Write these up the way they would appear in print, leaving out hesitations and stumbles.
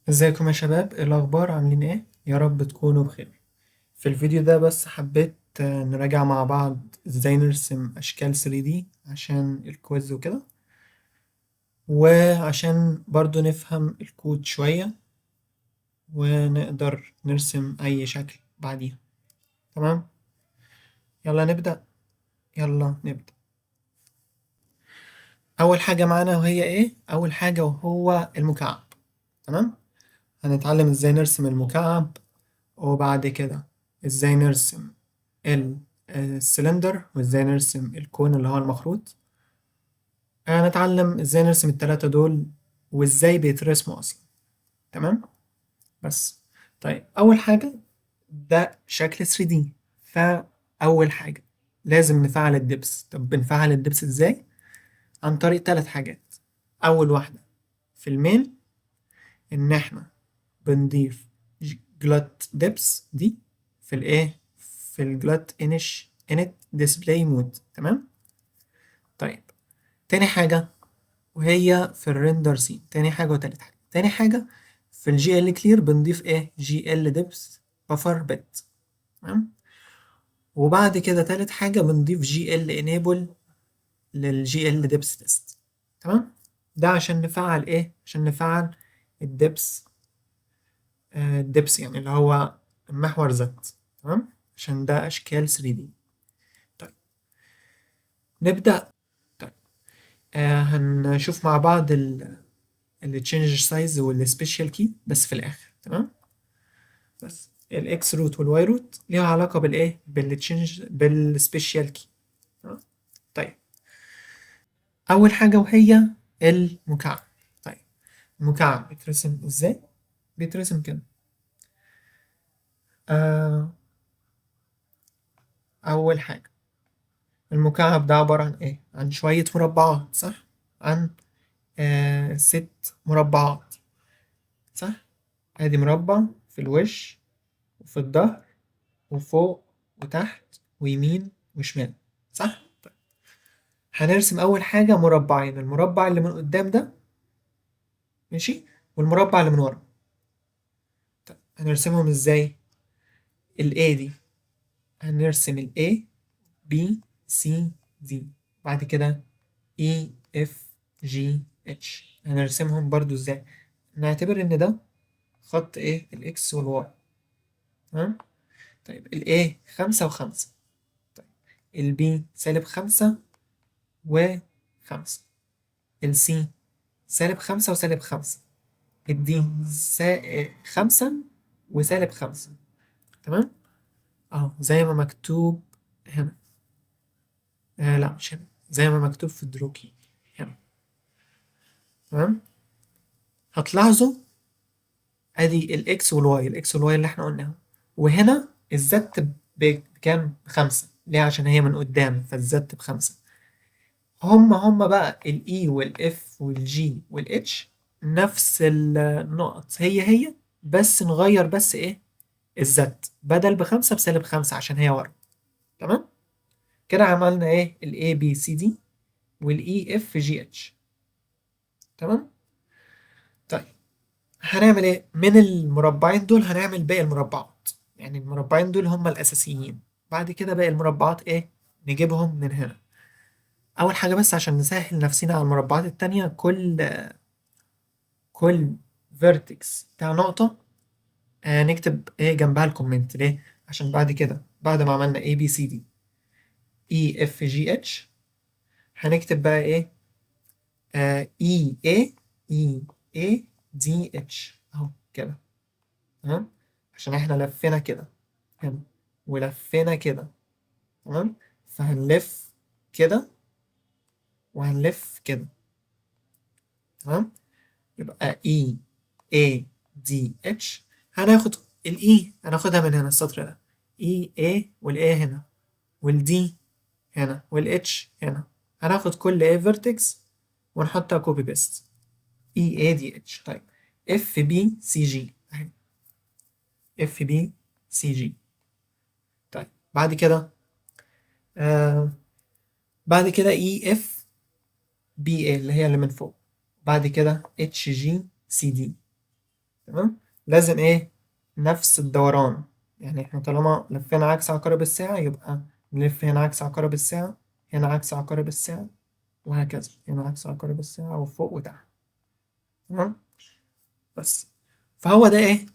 ازيكم يا شباب؟ ايه الاخبار؟ عاملين ايه؟ يا رب تكونوا بخير. في الفيديو ده بس حبيت نراجع مع بعض ازاي نرسم اشكال 3D عشان الكويز وكده، وعشان برضو نفهم الكود شوية ونقدر نرسم اي شكل بعديها. تمام، يلا نبدأ. يلا نبدأ. اول حاجة معانا وهي ايه؟ اول حاجة وهو المكعب. تمام، هنتعلم ازاي نرسم المكعب، وبعد كده ازاي نرسم السلندر، وازاي نرسم الكون اللي هو المخروط. هنتعلم ازاي نرسم التلاتة دول وازاي بيترسموا اصلا. تمام، بس طيب اول حاجة ده شكل 3D. فاول حاجة لازم نفعل الدبس. طب بنفعل الدبس ازاي؟ عن طريق ثلاث حاجات. اول واحدة في المين، ان احنا بنضيف جلوت دبس دي في الايه، في الجلوت انت ديسبلاي مود. تمام، طيب تاني حاجة وهي في الريندر سين. تاني حاجة وتالت حاجة. تاني حاجة في الجي ال كلير بنضيف ايه؟ جي ال دبس بفر بت. تمام، وبعد كده تالت حاجة بنضيف جي ال انيبل للجي ال دبس تيست. تمام، ده عشان نفعل ايه؟ عشان نفعل الدبس. الدبس يعني اللي هو المحور ذات. تمام، عشان ده اشكال 3D. طيب نبدأ. طيب هنشوف مع بعض التشينج سايز والسبيشال كي بس في الاخر. تمام، بس الاكس روت والواي روت ليها علاقه بالايه؟ بالتشينج بالسبيشال كي. طيب اول حاجه وهي المكعب. طيب المكعب بيترسم ازاي؟ بيترسم كده. آه اول حاجه المكعب ده عباره عن ايه؟ عن شويه مربعات، صح؟ عن ست مربعات، صح؟ ادي مربع في الوش وفي الظهر وفوق وتحت ويمين وشمال، صح؟ طيب هنرسم أول حاجة مربعين، المربع اللي من قدام ده ماشي، والمربع اللي من ورا. طيب هنرسمهم ازاي؟ ال A دي هنرسم ال A B C D، بعد كده E F G H هنرسمهم برضو ازاي؟ نعتبر ان ده خط ايه؟ الاكس والواي. تمام، طيب ال A خمسة وخمسة، طيب ال B سالب خمسة وخمسة، ال C سالب خمسة وسالب خمسة، الدي خمسة وسالب خمسة. تمام، اهو زي ما مكتوب هنا. لا مش هنا، زي ما مكتوب في الدروكي هنا. تمام، هتلاحظوا ادي الاكس والواي، الاكس والواي اللي احنا قلناها، وهنا الزت بكام؟ بخمسة. ليه؟ عشان هي من قدام فالزت بخمسة. هما بقى الاي والاف والجي والاتش نفس النقط، هي بس نغير بس ايه؟ الزد بدل بخمسة بسالب خمسة عشان هي ورا. تمام، كده عملنا ايه؟ ال A B C D وال E F G H. تمام، طيب هنعمل ايه؟ من المربعين دول هنعمل باقي المربعات، يعني المربعين دول هم الأساسيين. بعد كده باقي المربعات ايه؟ نجيبهم من هنا. أول حاجة بس عشان نسهل نفسنا على المربعات التانية، كل فيرتكس بتاع نقطة نكتب ايه جنبها الكومنت. ليه؟ عشان بعد كده بعد ما عملنا A B C D E F G H هنكتب بقى ايه؟ E A E A D H اهو كده. تمام، عشان احنا لفينا كده هنا ولفينا كده. تمام، فهنلف كده وهنلف كده. تمام، يبقى E A D H. هناخد ال E هناخدها من هنا السطر ده، E A وال A هنا وال D هنا وال H هنا. هناخد كل A vertex ونحطها كوبي بيست. E A D H. طيب F B C G اهي، F B C G. طيب بعد كده آه بعد كده E F B A اللي هي اللي من فوق. بعد كده H G C D. تمام. لازم ايه؟ نفس الدوران. يعني احنا طالما لفينا عكس عقارب الساعة يبقى نلف هنا عكس عقارب الساعة، هنا عكس عقارب الساعة، وهكذا هنا عكس عقارب الساعة وفوق وتحت. تمام. بس فهو ده ايه؟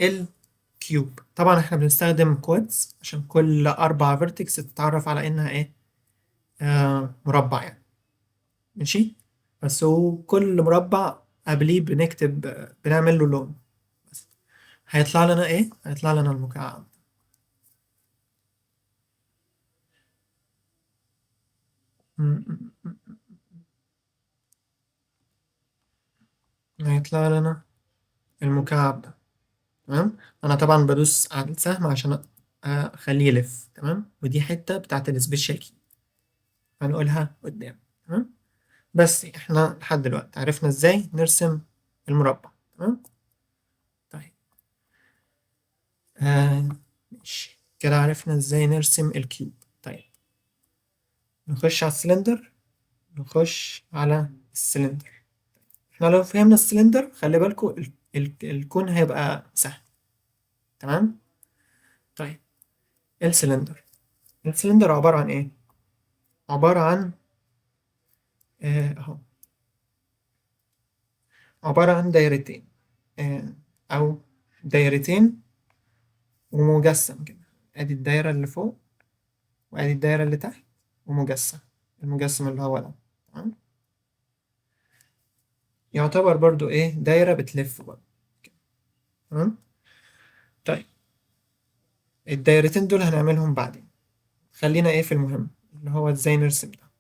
الكيوب. طبعا احنا بنستخدم كوادز عشان كل 4 فيرتكس تتعرف على انها ايه؟ مربع يعني. ماشي. بس هو كل مربع قبليه بنكتب، بنعمل له لون. بس هيطلع لنا ايه؟ هيطلع لنا المكعب. م- م- م- هيطلع لنا المكعب ده. تمام. انا طبعا بدوس على السهم عشان اخليه يلف. تمام. ودي حتة بتاعت السبيشال كي هنقولها قدام. تمام. بس احنا لحد دلوقتي عرفنا ازاي نرسم المربع. تمام. طيب. آه ماشي كده عرفنا ازاي نرسم الكيوب. طيب نخش على السلندر. نخش على السلندر. احنا لو فهمنا السلندر خلي بالكو الكون هيبقى سهل. تمام. طيب السلندر. السلندر عبارة عن ايه؟ عبارة عن اهو، عبارة عن دايرتين، آه او دايرتين ومجسم كده. ادي الدايرة اللي فوق، وادي الدايرة اللي تحت، ومجسم. المجسم اللي هو ده. تمام. يعتبر برضو ايه؟ دايرة بتلف برضو كده. تمام. طيب الدايرتين دول هنعملهم بعدين. خلينا ايه في المهم اللي هو ازاي نرسم ده.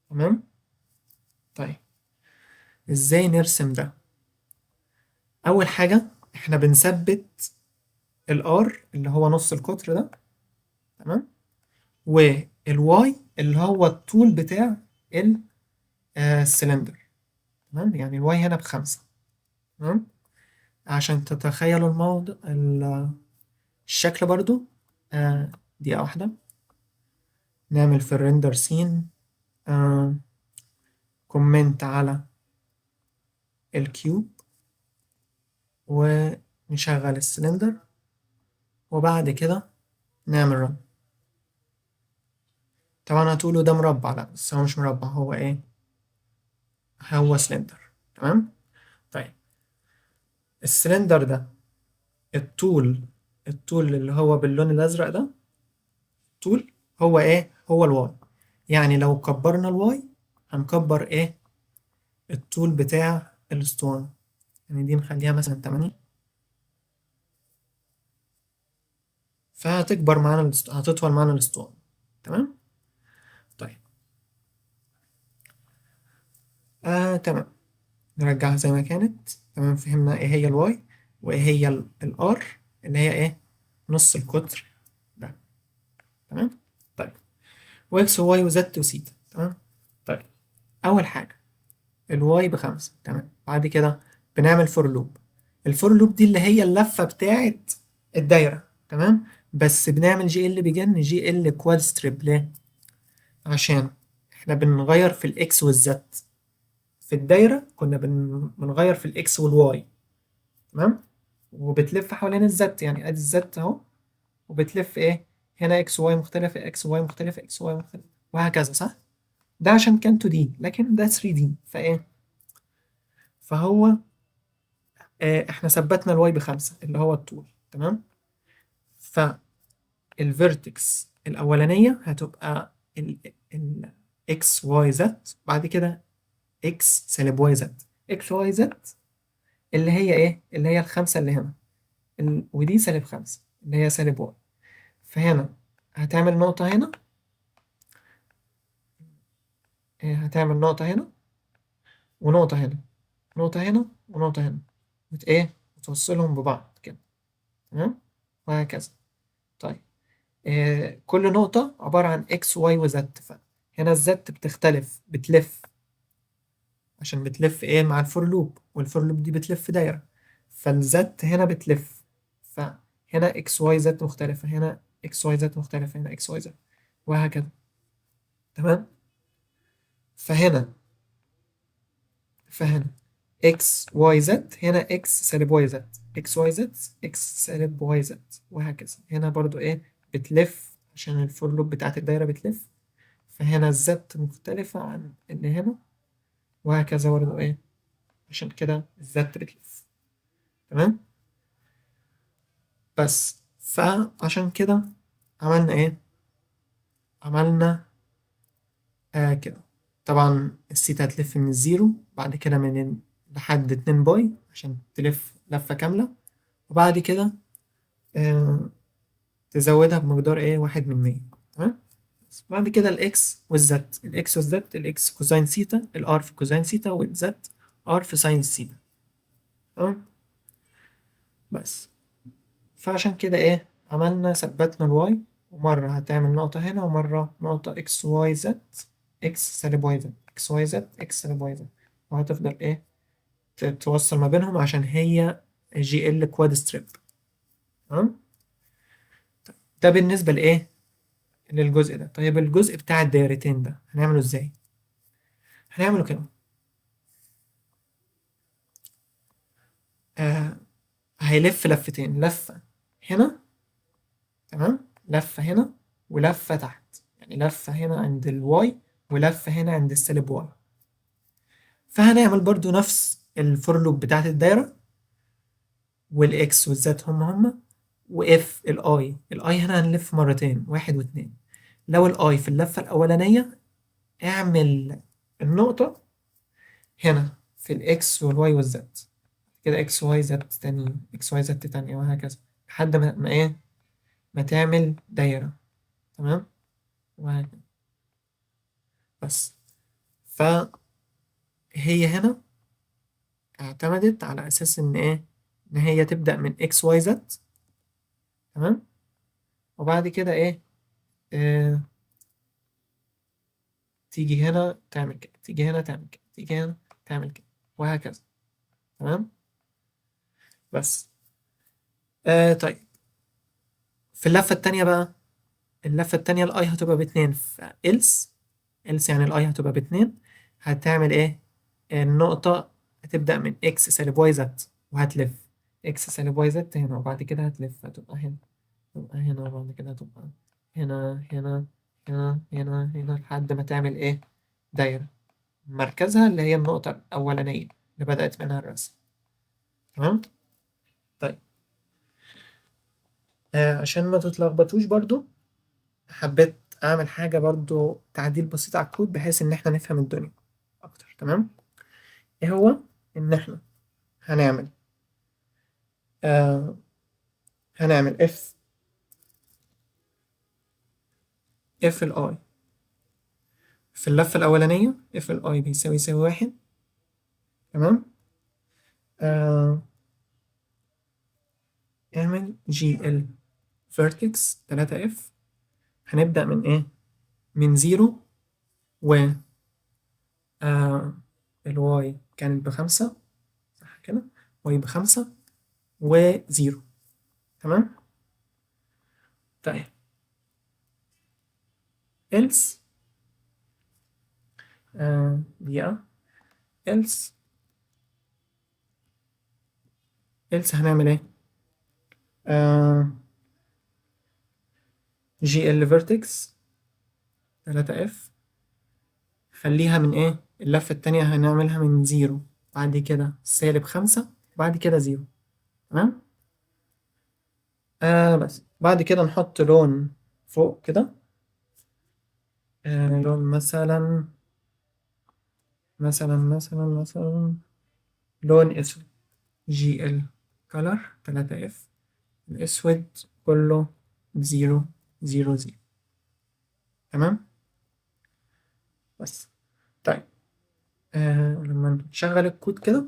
تمام. طيب ازاي نرسم ده؟ اول حاجة احنا بنثبت الار اللي هو نص القطر ده. تمام. والواي اللي هو الطول بتاع السلندر. تمام. يعني الواي هنا ب5. تمام. عشان تتخيلوا الموضوع الشكل برضو. دقيقة واحدة. نعمل في الريندر سين كومنت على الكيوب ونشغل السلندر، وبعد كده نعمل رن. طبعا هتقولوا ده مربع، لا بس هو مش مربع، هو ايه؟ هو سلندر. تمام. طيب السلندر ده الطول، الطول اللي هو باللون الازرق ده، طول هو ايه؟ هو الواي. يعني لو كبرنا الواي هنكبر ايه؟ الطول بتاع الاسطوانة. يعني دي نخليها مثلا 8، فهتكبر معانا هتطول معانا الاسطوانة. تمام. طيب تمام. نرجعها زي ما كانت. تمام. فهمنا ايه هي الواي وايه هي الار اللي هي ايه؟ نص القطر ده. تمام. طيب واكس وواي وزد وسيتا. تمام. طيب اول حاجة الواي ب5. تمام. بعد كده بنعمل فور لوب. الفور لوب دي اللي هي اللفة بتاعت الدايرة. تمام. بس بنعمل جي ال بجن جي ال كواد ستريب. ليه؟ عشان احنا بنغير في الاكس والزد. في الدايرة كنا بنغير في الاكس والواي. تمام. وبتلف حوالين الزد، يعني ادي الزد اهو، وبتلف ايه؟ هنا اكس واي مختلفة، اكس واي مختلفة، اكس واي مختلفة، وهكذا. صح؟ ده عشان كان 2D، لكن ده 3D فايه؟ فهو احنا ثبتنا الواي ب5 اللي هو الطول. تمام. فالفيرتكس الاولانية هتبقى ال اكس واي زد، بعد كده اكس سالب واي زد. اكس واي زد اللي هي ايه؟ اللي هي ال5 اللي هنا، ودي -5 اللي هي سالب واي. فهنا هتعمل نقطة هنا، هتعمل نقطة هنا ونقطة هنا، نقطة هنا ونقطة هنا، ايه؟ وتوصلهم ببعض كده. تمام. وهكذا. طيب كل نقطة عبارة عن اكس واي وزد. فهنا الزد بتختلف، بتلف عشان بتلف ايه؟ مع الفور لوب، والفور لوب دي بتلف دايرة. فالزد هنا بتلف، فهنا اكس واي زد مختلفة، هنا اكس واي زد مختلفة، هنا اكس واي زد، وهكذا. تمام. فهنا فهنا اكس واي زد، هنا اكس سالب واي زد، اكس واي زد، اكس سالب واي زد، وهكذا. هنا برضو ايه بتلف عشان الفور لوب بتاعت الدايرة بتلف، فهنا الزد مختلفة عن اللي هنا، وهكذا برضو ايه، عشان كده الزد بتلف. تمام. بس فعشان كده عملنا ايه، عملنا كده. طبعا السيتا هتلف من الزيرو، بعد كده لحد 2 باي عشان تلف لفة كاملة، وبعد كده آه تزودها بمقدار ايه 1/100. تمام. بعد كده الاكس والزد، الاكس والزد، الاكس كوزين سيتا، الار في كوزين سيتا، والزد ار في ساين سيتا. تمام. بس فعشان كده ايه عملنا ثبتنا الواي، ومرة هتعمل نقطة هنا، ومرة نقطة اكس واي زد، اكس سالب واي زد، اكس واي زد، اكس سالب واي زد، وهتفضل ايه توصل ما بينهم عشان هي جي ال كواد ستريب. تمام. ده بالنسبة لإيه للجزء ده. طيب الجزء بتاع الدايرتين ده هنعمله ازاي؟ هنعمله كده. آه هيلف لفتين، لفة هنا، تمام، لفة هنا ولفة تحت، يعني لفة هنا عند الواي ولفة هنا عند السالب واي. فهنعمل برضو نفس الفور لوب بتاعت الدايرة، والاكس والزد هم واف الاي هنا هنلف مرتين، واحد واتنين. لو الاي في اللفة الأولانية اعمل النقطة هنا في الاكس والواي والزد، كده اكس واي زد تاني، اكس واي زد تانية، وهكذا لحد ما ايه ما تعمل دايرة. تمام. وهكذا. بس فهي هنا اعتمدت على اساس ان ايه، ان هي تبدأ من اكس واي زد. تمام. وبعد كده ايه آه تيجي هنا تعمل كده، تيجي هنا تعمل كده، تيجي هنا تعمل كده، وهكذا. تمام. بس طيب في اللفة التانية بقى، اللفة التانية الأي هتبقى باتنين، فإلس، إلس يعني الأي هتبقى باتنين. هتعمل إيه؟ النقطة هتبدأ من إكس سالب واي زد، وهتلف إكس سالب واي زد هنا، وبعد كده هتلف هتبقى هنا، تبقى هنا، وبعد كده هتبقى هنا هنا هنا هنا هنا، لحد ما تعمل إيه؟ دايرة مركزها اللي هي النقطة الأولانية اللي بدأت منها الرسم. تمام؟ طيب عشان ما تتلخبطوش برضو، حبيت أعمل حاجة برضو تعديل بسيط على الكود بحيث إن إحنا نفهم الدنيا أكتر. تمام. إيه هو؟ إن إحنا هنعمل آه هنعمل اف الآي في اللفة الأولانية، اف الآي بيساوي واحد. تمام. آه اعمل جي ال فيرتكس 3 اف. هنبدأ من إيه؟ من زيرو، و الواي كانت بخمسة، صح كده؟ واي بخمسة وزيرو. تمام. طيب else دقيقة. else else هنعمل ايه؟ جي ال فيرتكس 3 اف، خليها من ايه؟ اللفة التانية هنعملها من زيرو، بعد كده سالب خمسة، بعد كده زيرو. تمام. بس بعد كده نحط لون فوق كده، لون مثلا لون اسود، جي ال كولر 3 اف، الاسود كله بزيرو زيرو زيرو. تمام. بس طيب لما نشغل الكود كده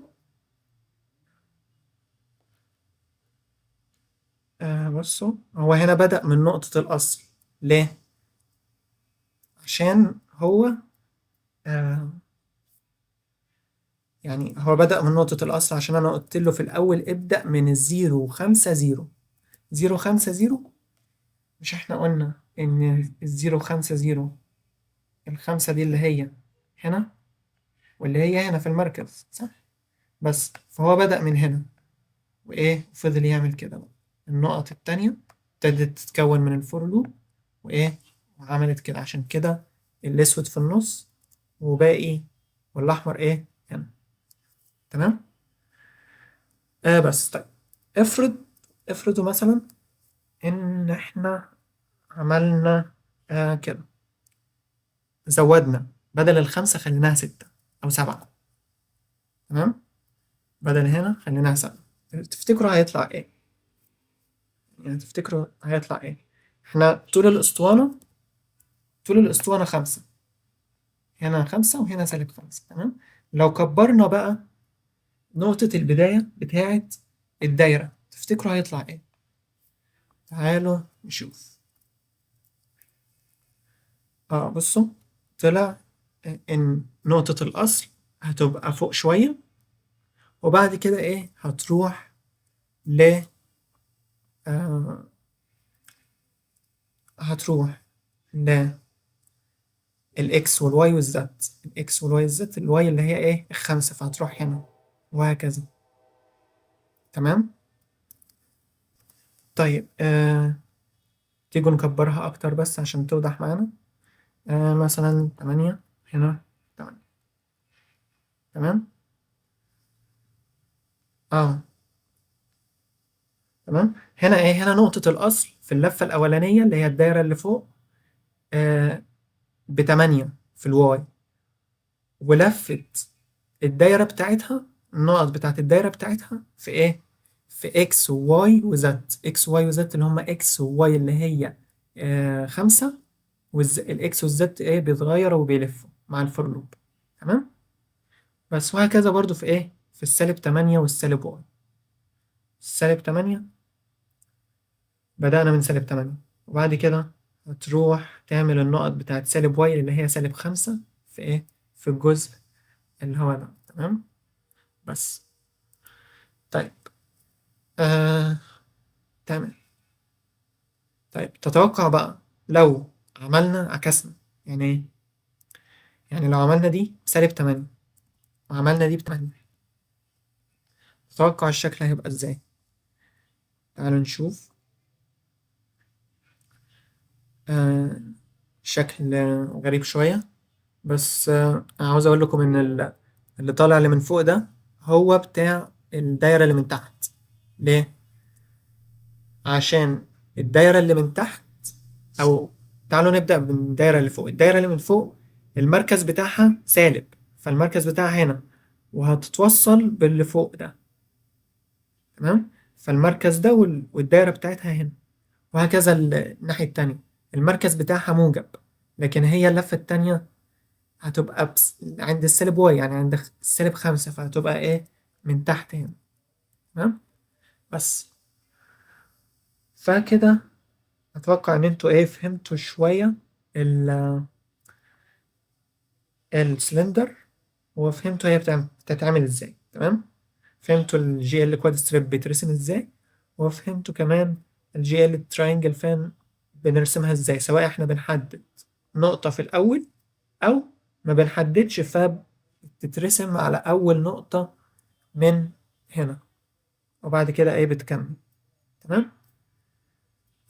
بصوا، هو هنا بدأ من نقطة الأصل. ليه؟ عشان هو آه يعني هو بدأ من نقطة الأصل عشان أنا قلت له في الأول ابدأ من الزيرو خمسة زيرو، زيرو خمسة زيرو. مش احنا قلنا إن الزيرو خمسة زيرو، الخمسة دي اللي هي هنا، واللي هي هنا في المركز، صح؟ بس فهو بدأ من هنا وإيه فضل يعمل كده بقى. النقط التانية ابتدت تتكون من الفور لوب وإيه وعملت كده، عشان كده الأسود في النص وباقي والأحمر إيه هنا. تمام. بس طيب، افرضوا مثلا إن إحنا عملنا كده، زودنا بدل الخمسة خليناها ستة أو سبعة. تمام. بدل هنا خليناها سبعة. تفتكروا هيطلع إيه؟ يعني تفتكروا هيطلع إيه؟ إحنا طول الأسطوانة خمسة، هنا خمسة وهنا سالب خمسة. تمام. لو كبرنا بقى نقطة البداية بتاعة الدايرة، تفتكروا هيطلع إيه؟ تعالوا نشوف. بصوا، طلع إن نقطة الأصل هتبقى فوق شوية، وبعد كده إيه هتروح ل آه هتروح للإكس والواي والزد. الإكس والواي والزد، الواي اللي هي إيه الخمسة، فهتروح هنا وهكذا. تمام. طيب تيجوا نكبرها أكتر بس عشان توضح معانا. مثلا تمانية هنا، تمانية. تمام. اه تمام. هنا ايه، هنا نقطة الأصل في اللفة الأولانية اللي هي الدايرة اللي فوق بتمانية في الواي، ولفة الدايرة بتاعتها، النقط بتاعت الدايرة بتاعتها في ايه، في اكس وواي وزد. اكس وواي وزد اللي هما اكس وواي اللي هي خمسة، والاكس والزد ايه بيتغيروا وبيلفوا مع الفور لوب. تمام. بس وهكذا برضو في ايه، في السالب تمانية والسالب واي. السالب تمانية بدأنا من سالب تمانية، وبعد كده هتروح تعمل النقط بتاعت سالب واي اللي هي سالب خمسة في ايه، في الجزء اللي هو ده. تمام. بس طيب آه تمام. طيب تتوقع بقى لو عملنا عكسنا، يعني ايه؟ يعني لو عملنا دي بسالب تمانية وعملنا دي بتمانية، تتوقع الشكل هيبقى ازاي؟ تعالوا نشوف. آه شكل غريب شوية، بس أنا عاوز أقول لكم إن اللي طالع اللي من فوق ده هو بتاع الدايرة اللي من تحت. ليه؟ عشان الدايرة اللي من تحت، أو تعالوا نبدأ من الدايرة اللي فوق. الدايرة اللي من فوق المركز بتاعها سالب، فالمركز بتاعها هنا وهتتوصل باللي فوق ده. تمام؟ فالمركز ده والدايرة بتاعتها هنا، وهكذا الناحية التانية المركز بتاعها موجب، لكن هي اللفة التانية هتبقى عند السالب واي، يعني عند السالب خمسة، فهتبقى ايه من تحت هنا. تمام. بس فكده اتوقع ان انتوا ايه فهمتوا شوية السلندر، وفهمتوا هي بتتعمل ازاي. تمام. فهمتوا الجي ال كواد ستريب بيترسم ازاي، وفهمتوا كمان الجي ال تراينجل فان بنرسمها ازاي، سواء احنا بنحدد نقطة في الأول أو ما بنحددش، فبتترسم على أول نقطة من هنا، وبعد كده ايه بتكمل. تمام.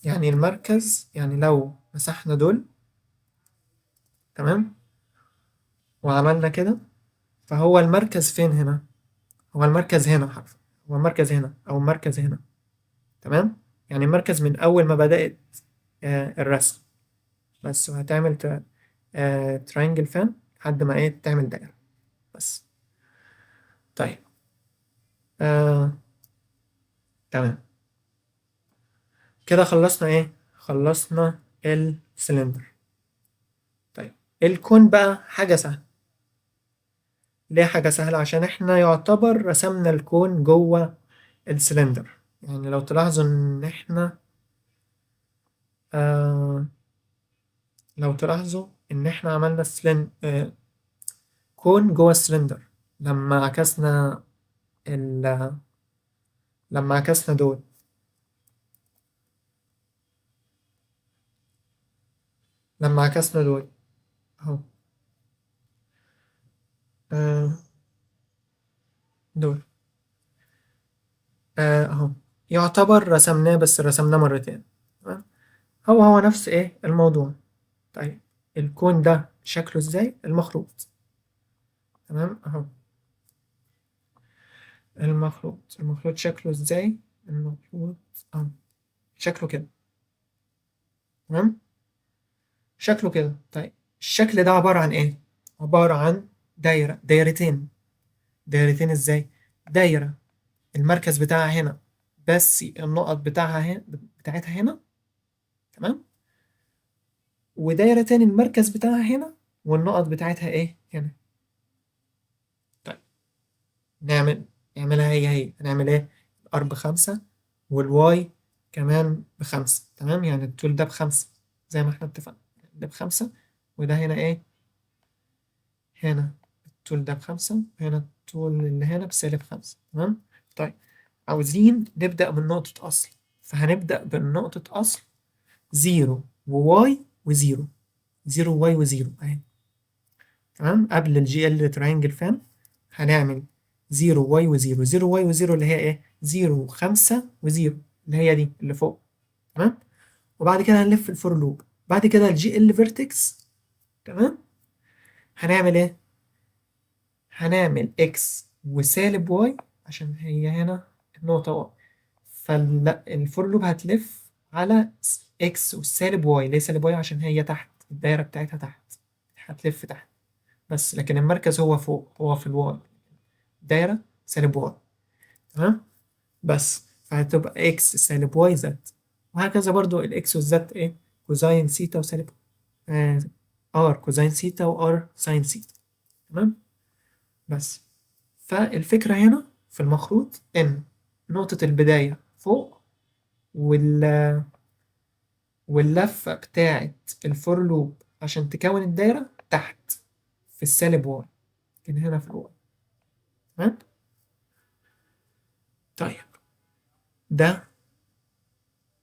يعني المركز، يعني لو مسحنا دول، تمام، وعملنا كده، فهو المركز فين هنا؟ هو المركز هنا حرفيا، هو المركز هنا او المركز هنا. تمام. يعني المركز من اول ما بدأت الرسم بس، وهتعمل تراينجل فان لحد ما ايه تعمل دايرة. بس طيب آه تمام. كده خلصنا ايه، خلصنا السلندر. طيب الكون بقى حاجة سهلة. ليه حاجة سهلة؟ عشان احنا يعتبر رسمنا الكون جوه السلندر. يعني لو تلاحظوا ان احنا آه لو تلاحظوا ان احنا عملنا كون جوه السلندر لما عكسنا ال... لما عكسنا دول. لما عكسنا دول اهو، آه دول اهو يعتبر رسمناه بس رسمناه مرتين. تمام، هو نفس ايه الموضوع. طيب الكون ده شكله ازاي المخروط؟ تمام اهو المخروط شكله ازاي؟ المخروط اهو شكله كده. تمام، شكله كده. طيب الشكل ده عبارة عن ايه؟ عبارة عن دايرتين ازاي؟ دايرة المركز بتاعها هنا بس النقط بتاعتها هنا. تمام، ودايرة تاني المركز بتاعها هنا والنقط بتاعتها ايه هنا. طيب نعمل نعملها هي هنعمل ايه؟ الار ب5 والواي كمان ب5. تمام، يعني الطول ده ب5 زي ما احنا اتفقنا، ده ب5 وده هنا ايه؟ هنا الطول ده ب5 وهنا الطول اللي هنا بسالب 5. تمام. طيب عاوزين نبدأ من نقطة أصل، فهنبدأ بنقطة أصل 0 وواي وزيرو، 0 واي وزيرو اهي. تمام، قبل الجي ال تراينجل فان هنعمل 0 واي وزيرو، 0 واي وزيرو اللي هي ايه؟ 0 5 وزيرو اللي هي دي اللي فوق. تمام، وبعد كده هنلف الفور لوب. بعد كده الجي ال فيرتكس. تمام، هنعمل ايه؟ هنعمل اكس وسالب واي عشان هي هنا النقطة واي، فالفور لوب هتلف على اكس والسالب واي. ليه سالب واي؟ عشان هي تحت الدايرة بتاعتها تحت، هتلف تحت بس، لكن المركز هو فوق، هو في الواي، دايرة سالب واي. تمام، بس فهتبقى اكس سالب واي زد، وهكذا برضو الاكس والزد ايه؟ كوزاين سيتا وسالب آه ار كوزاين سيتا وار ساين سيتا. تمام، بس فالفكرة هنا في المخروط ان نقطة البداية فوق واللفة بتاعت الفور لوب عشان تكون الدايرة تحت في السالب واي، كان هنا في الواي. تمام، طيب ده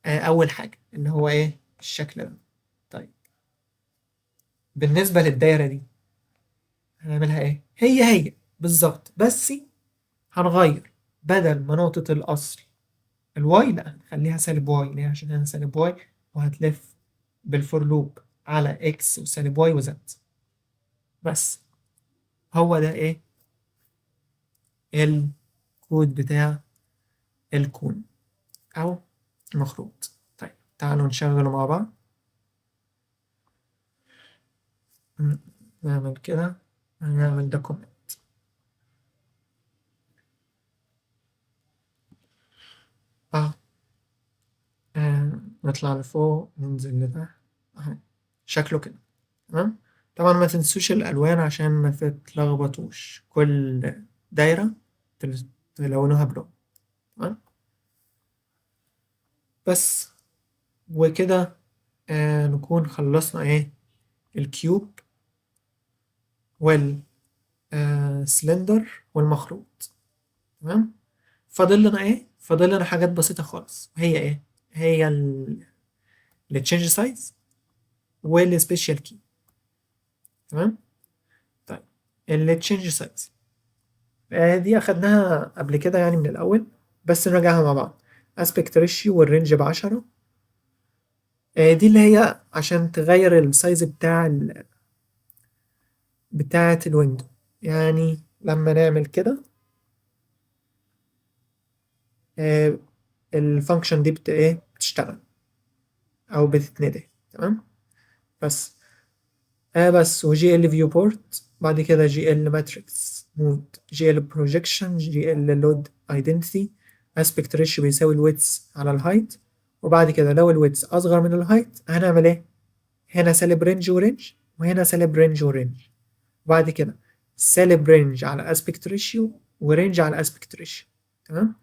أول حاجة اللي هو إيه؟ الشكل ده. طيب بالنسبة للدايرة دي هنعملها إيه؟ هي بالظبط، بس هنغير بدل ما نقطة الأصل الواي، لا هنخليها سالب واي. ليه؟ عشان هنا سالب واي وهتلف بالفور لوب على إكس وسالب واي وزد. بس هو ده إيه؟ الكود بتاع الكون أو المخروط. طيب تعالوا نشغله مع بعض. نعمل كده، نعمل ده كومنت. اه نطلع لفوق ننزل لتحت اهو شكله كده. تمام، طبعا ما تنسوش الألوان عشان ما تتلخبطوش، كل دايرة تلونوها بلون. تمام، بس وكده نكون خلصنا ايه؟ الكيوب والسلندر والمخروط. تمام، فاضل لنا ايه؟ فاضل لنا حاجات بسيطة خالص، هي ايه؟ هي التشينج سايز والسبيشال كي. تمام، طيب التشينج سايز دي أخدناها قبل كده يعني من الأول، بس نراجعها مع بعض. اسبكت ريشيو والرينج ب10، دي اللي هي عشان تغير السايز بتاعة الويندو. يعني لما نعمل كده آه، الفانكشن دي ايه بتشتغل أو بتتندى. تمام، بس بس وجي ال فيو بورت، بعد كده جي ال ماتريكس مود، جي ال بروجيكشن، جي ال لود ايدنتيتي، اسبكت ريشيو بيساوي الويدث على الهايت. وبعد كده لو الويدث اصغر من الهايت هنعمل ايه؟ هنا سالب رينج ورينج وهنا سالب رينج ورينج. وبعد كده سالب رينج على اسبكت ريشيو ورينج على اسبكت ريشيو. تمام،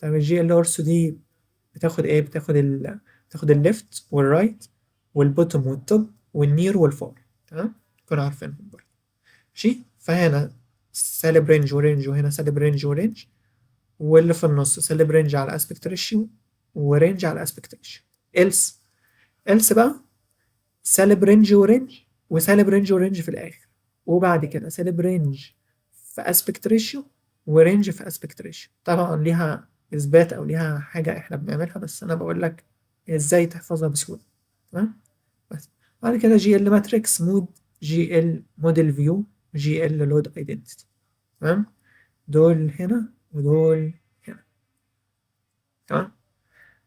طب الجي ال اورسو دي بتاخد ايه؟ بتاخد الليفت والرايت والبوتوم والتوب والنير والفار. تمام، كنا عارفينهم برضه. ماشي، فهنا سالب رينج ورينج وهنا سالب رينج ورينج، واللي في النص سالب رينج على اسبكت ريشيو ورينج على اسبكت ريشيو. إلس بقى سالب رينج ورينج وسالب رينج ورينج في الآخر، وبعد كده سالب رينج في اسبكت ريشيو ورينج في اسبكت ريشيو. طبعا ليها اثبات او ليها حاجه احنا بنعملها، بس انا بقول لك ازاي تحفظها بسهوله. تمام. بس بعد كده جي ال ماتريكس مود، جي ال موديل فيو، جي ال لود ايدنتيتي. تمام. دول هنا ودول هنا. تمام.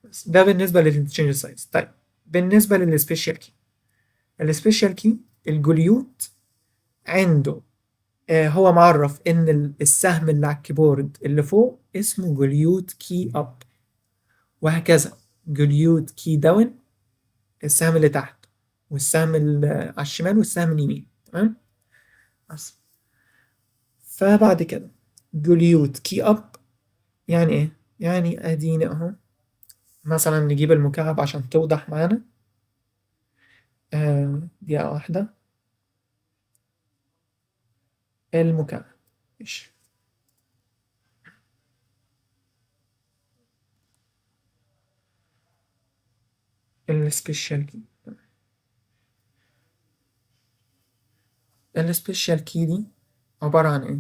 بس ده بالنسبه للتشينج سايز. طيب بالنسبه للسبيشال كي، السبيشال كي الجوليوت عنده هو معرف ان السهم اللي على الكيبورد اللي فوق اسمه جوليوت كي اب، وهكذا جوليوت كي داون السهم اللي تحت، والسهم اللي على الشمال والسهم اليمين. تمام. بس فبعد كده جوليوت كي اب يعني ايه؟ يعني اديني اهو، مثلا نجيب المكعب عشان توضح معانا. دقيقة واحدة. المكعب ماشي. السبيشال كي، السبيشال كي دي عبارة عن ايه؟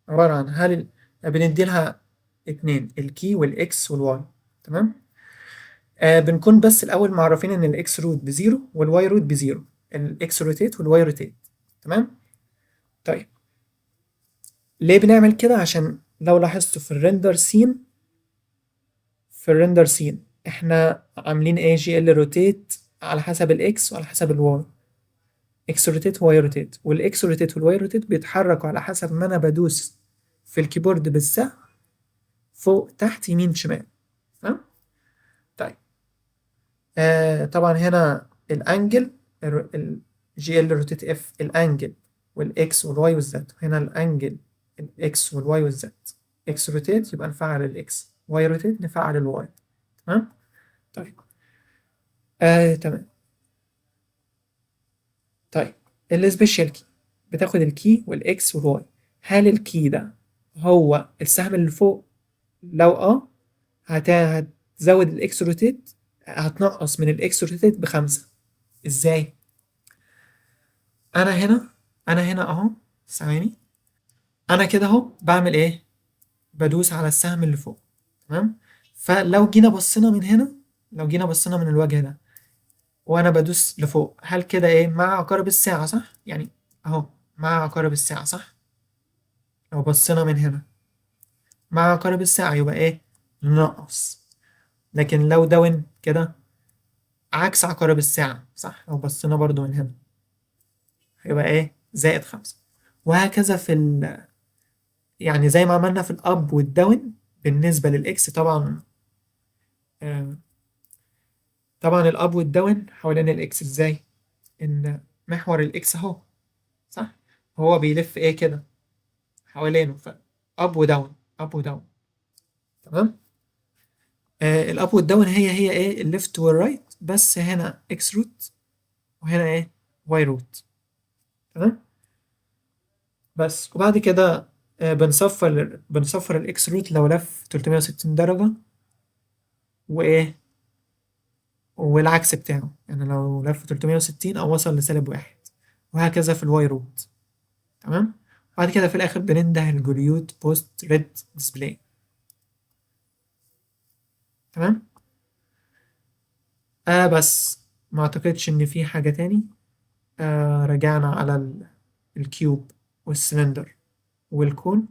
عبارة عن بندي لها اتنين، الكي والاكس والواي. تمام. بنكون بس الأول معرفين إن الإكس روت بزيرو والواي روت بزيرو، الإكس روتيت والواي روتيت. تمام. طيب ليه بنعمل كده؟ عشان لو لاحظتوا في الريندر سين، في الريندر سين إحنا عاملين إيه؟ جي ال روتيت على حسب الإكس وعلى حسب الواي، إكس روتيت وواي روتيت، والإكس روتيت والواي روتيت بيتحركوا على حسب ما أنا بدوس في الكيبورد بالسهم فوق تحت يمين شمال. تمام. طيب طبعا هنا الانجل، الجي ال روتيت اف الانجل والاكس والواي والزد، هنا الانجل الاكس والواي والزد. اكس روتيت يبقى نفعل الاكس، واي روتيت نفعل الواي. تمام. طيب تمام. طيب السبيشال كي بتاخد الكي والاكس والواي. هل الكي ده هو السهم اللي فوق؟ لو هتزود الاكس روتيت، هتنقص من الاكس روتيت ب5. ازاي؟ انا هنا، انا هنا اهو، ثواني. انا كده اهو بعمل ايه؟ بدوس على السهم اللي فوق. تمام. فلو جينا بصينا من هنا، لو جينا بصينا من الوجه ده وانا بدوس لفوق، هل كده ايه؟ مع عقارب الساعة صح؟ يعني اهو مع عقارب الساعة صح؟ لو بصينا من هنا مع عقارب الساعة يبقى ايه؟ ناقص. لكن لو داون كده عكس عقارب الساعة صح؟ لو بصينا برضو من هنا يبقى ايه؟ زائد 5. وهكذا في يعني زي ما عملنا في الاب والداون بالنسبة للاكس. طبعا آه، طبعا الاب والداون حوالين الاكس ازاي؟ ان محور الاكس اهو صح، هو بيلف ايه كده حوالينه، اب وداون، اب وداون. تمام. الاب والداون هي ايه؟ الليفت والرايت، بس هنا اكس روت وهنا ايه؟ واي روت. تمام. بس وبعد كده بنصفر الاكس روت لو لف 360 درجة، وايه؟ والعكس بتاعه، يعني لو لف 360 او وصل لسالب 1، وهكذا في الواي روت. تمام. بعد كده في الاخر بننده الجوليوت بوست ريد ديسبلاي. تمام. بس ما اعتقدش ان في حاجة تاني. رجعنا على الكيوب والسلندر والكون،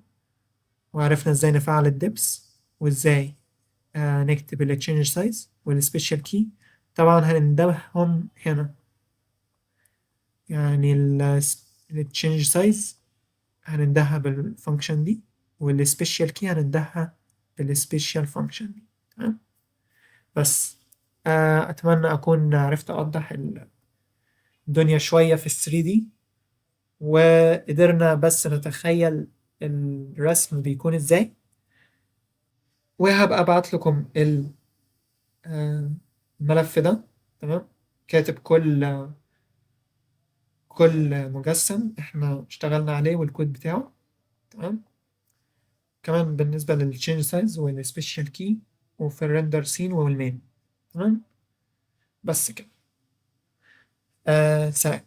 وعرفنا ازاي نفعل الدبس، وازاي نكتب التشينج سايز والسبيشال كي. طبعا هنندبهم هنا، يعني التشينج سايز هنندهها بالفانكشن دي، والسبيشال كي هنندهها بالسبيشال فانكشن دي. تمام. بس أتمنى أكون عرفت أوضح الدنيا شوية في ال 3D، وقدرنا بس نتخيل الرسم بيكون إزاي. وهبقى أبعت لكم آه، الملف ده. تمام. كاتب كل مجسم إحنا اشتغلنا عليه والكود بتاعه. تمام. كمان بالنسبة للتشينج سايز والسبيشال كي، وفي الريندر سين والمين. تمام. بس كده. سلام.